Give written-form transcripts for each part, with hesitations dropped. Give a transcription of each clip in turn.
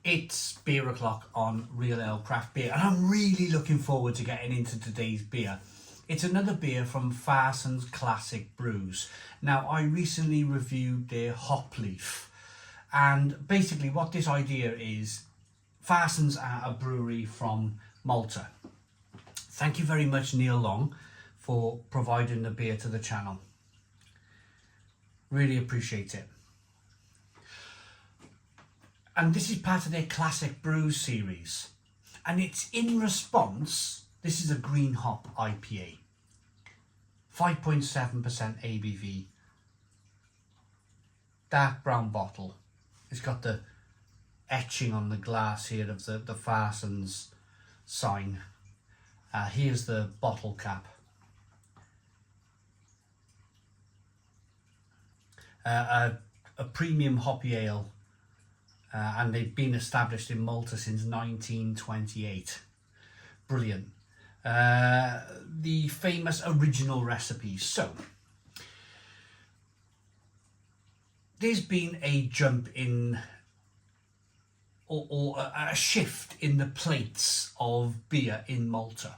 It's beer o'clock on Real Ale Craft Beer, and I'm really looking forward to getting into today's beer. It's another beer from Farsons Classic Brews. Now, I recently reviewed their hop leaf, and basically what this idea is, Farsons are a brewery from Malta. Thank you very much, Neil Long, for providing the beer to the channel. Really appreciate it. And this is part of their Classic Brews series. And it's in response, this is a green hop IPA. 5.7% ABV. Dark brown bottle. It's got the etching on the glass here of the Farsons sign. Here's the bottle cap. A premium hoppy ale. And they've been established in Malta since 1928. Brilliant. The famous original recipes. So, there's been a jump in, or a shift in the plates of beer in Malta.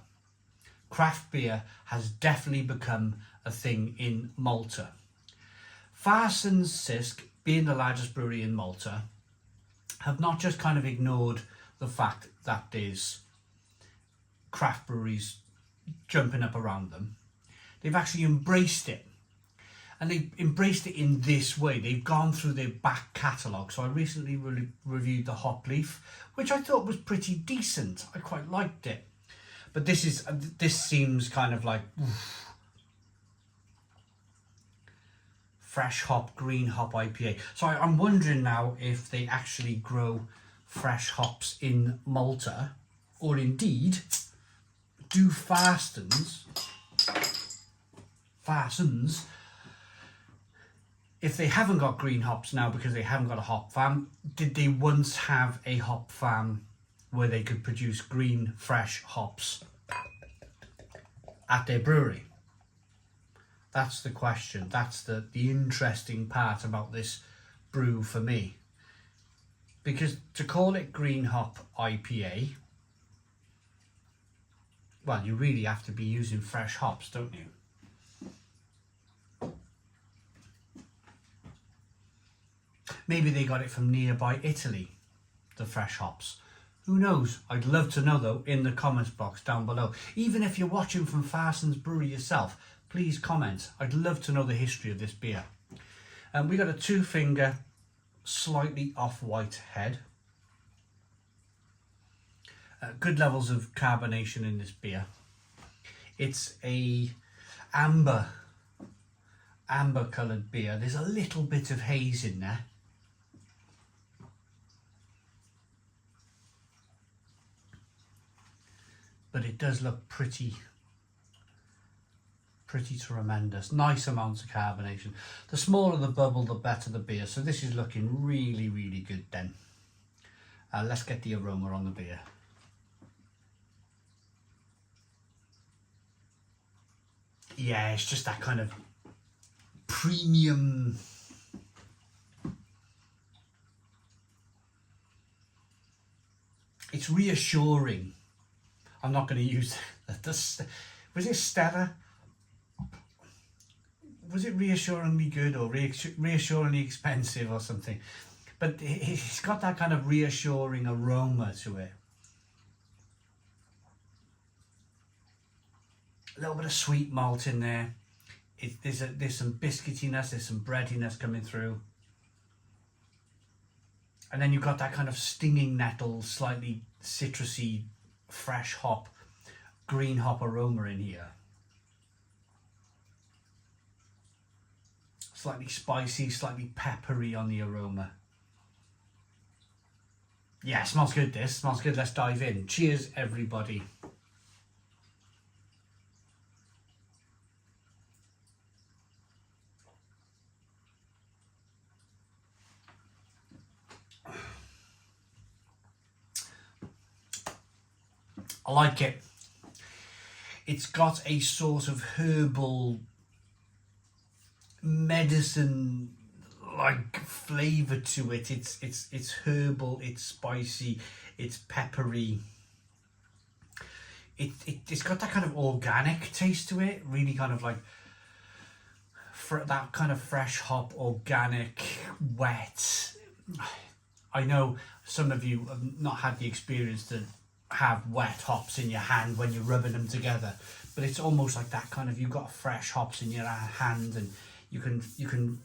Craft beer has definitely become a thing in Malta. Farsons Sisk, being the largest brewery in Malta, have not just kind of ignored the fact that there's craft breweries jumping up around them. They've actually embraced it. And they've embraced it in this way. They've gone through their back catalogue. So I recently reviewed the hop leaf, which I thought was pretty decent. I quite liked it. But this seems kind of like fresh hop, green hop IPA. So I'm wondering now if they actually grow fresh hops in Malta, or indeed do Farsons, if they haven't got green hops now because they haven't got a hop farm, did they once have a hop farm where they could produce green, fresh hops at their brewery? That's the question. That's the interesting part about this brew for me. Because to call it green hop IPA, well, you really have to be using fresh hops, don't you? Maybe they got it from nearby Italy, the fresh hops. Who knows? I'd love to know though in the comments box down below. Even if you're watching from Farsons Brewery yourself, please comment. I'd love to know the history of this beer. We got a 2-finger, slightly off-white head. Good levels of carbonation in this beer. It's a amber coloured beer. There's a little bit of haze in there. But it does look pretty tremendous. Nice amounts of carbonation. The smaller the bubble, the better the beer. So this is looking really, really good then. Let's get the aroma on the beer. Yeah, it's just that kind of premium. It's reassuring. I'm not going to use this. Was it Stella? Was it reassuringly good or reassuringly expensive or something? But it's got that kind of reassuring aroma to it. A little bit of sweet malt in there. There's some biscuitiness, there's some breadiness coming through. And then you've got that kind of stinging nettle, slightly citrusy, fresh hop, green hop aroma in here. Slightly spicy, slightly peppery on the aroma. Yeah, smells good this. Smells good. Let's dive in. Cheers, everybody. I like it. It's got a sort of herbal medicine like flavour to it. It's herbal, it's spicy, it's peppery. It's got that kind of organic taste to it, really kind of like that kind of fresh hop, organic, wet. I know some of you have not had the experience to have wet hops in your hand when you're rubbing them together, but it's almost like that kind of, you've got fresh hops in your hand, and you can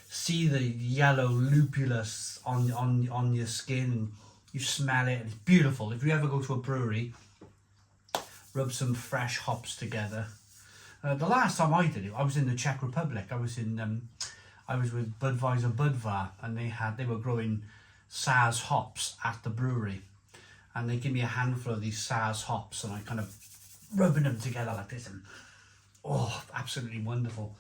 see the yellow lupulus on your skin, and you smell it, and it's beautiful. If you ever go to a brewery, rub some fresh hops together. The last time I did it, I was in the Czech Republic. I was with Budweiser Budvar, and they were growing Saaz hops at the brewery, and they give me a handful of these Saaz hops, and I kind of rubbing them together like this, and oh, absolutely wonderful.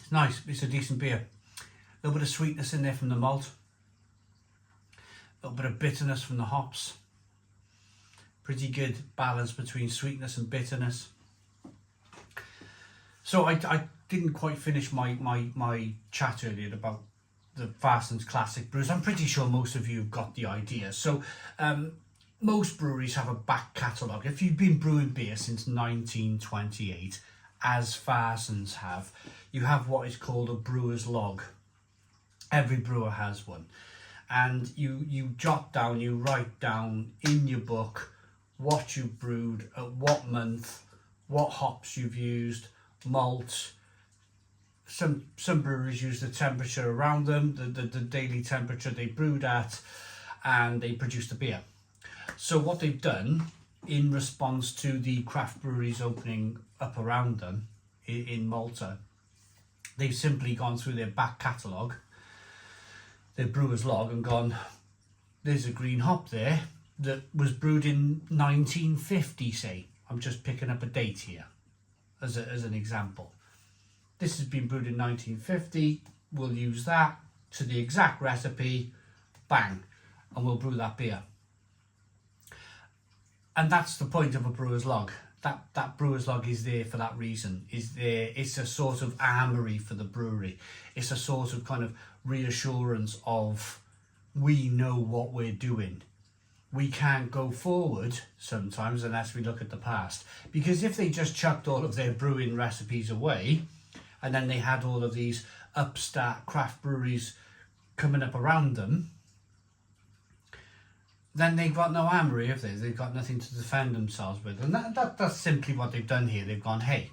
It's nice. It's a decent beer. A little bit of sweetness in there from the malt, a little bit of bitterness from the hops. Pretty good balance between sweetness and bitterness. So I didn't quite finish my chat earlier about the Farsons Classic Brews. I'm pretty sure most of you have got the idea. So most breweries have a back catalogue. If you've been brewing beer since 1928, as Farsons have, you have what is called a brewer's log. Every brewer has one, and you jot down, you write down in your book what you brewed, at what month, what hops you've used, malt. Some breweries use the temperature around them, the daily temperature they brewed at, and they produce the beer. So what they've done in response to the craft breweries opening up around them in Malta, they've simply gone through their back catalogue, their brewer's log, and gone, there's a green hop there that was brewed in 1950, say. I'm just picking up a date here as an example. This has been brewed in 1950. We'll use that to the exact recipe, bang, and we'll brew that beer. And that's the point of a brewer's log. That brewer's log is there for that reason. It's a sort of armoury for the brewery. It's a sort of kind of reassurance of, we know what we're doing. We can't go forward sometimes unless we look at the past. Because if they just chucked all of their brewing recipes away, and then they had all of these upstart craft breweries coming up around them, then they've got no armoury, have they? They've got nothing to defend themselves with. And that's simply what they've done here. They've gone, hey,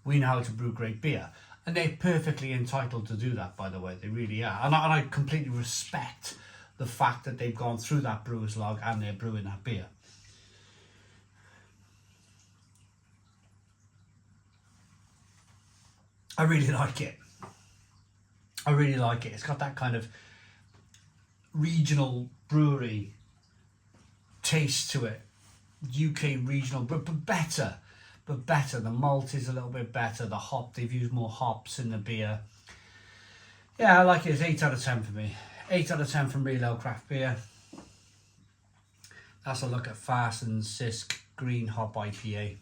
we know how to brew great beer. And they're perfectly entitled to do that, by the way. They really are. And I completely respect the fact that they've gone through that brewer's log and they're brewing that beer. I really like it. I really like it. It's got that kind of regional brewery taste to it. UK regional, but better. But better. The malt is a little bit better. The hop, they've used more hops in the beer. Yeah, I like it. It's 8 out of 10 for me. 8 out of 10 from Real Ale Craft Beer. That's a look at Farsons Sisk Green Hop IPA.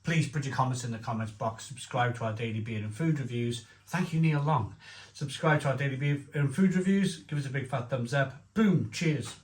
Please put your comments in the comments box. Subscribe to our daily beer and food reviews. Thank you, Neil Long. Subscribe to our daily beer and food reviews. Give us a big fat thumbs up. Boom. Cheers.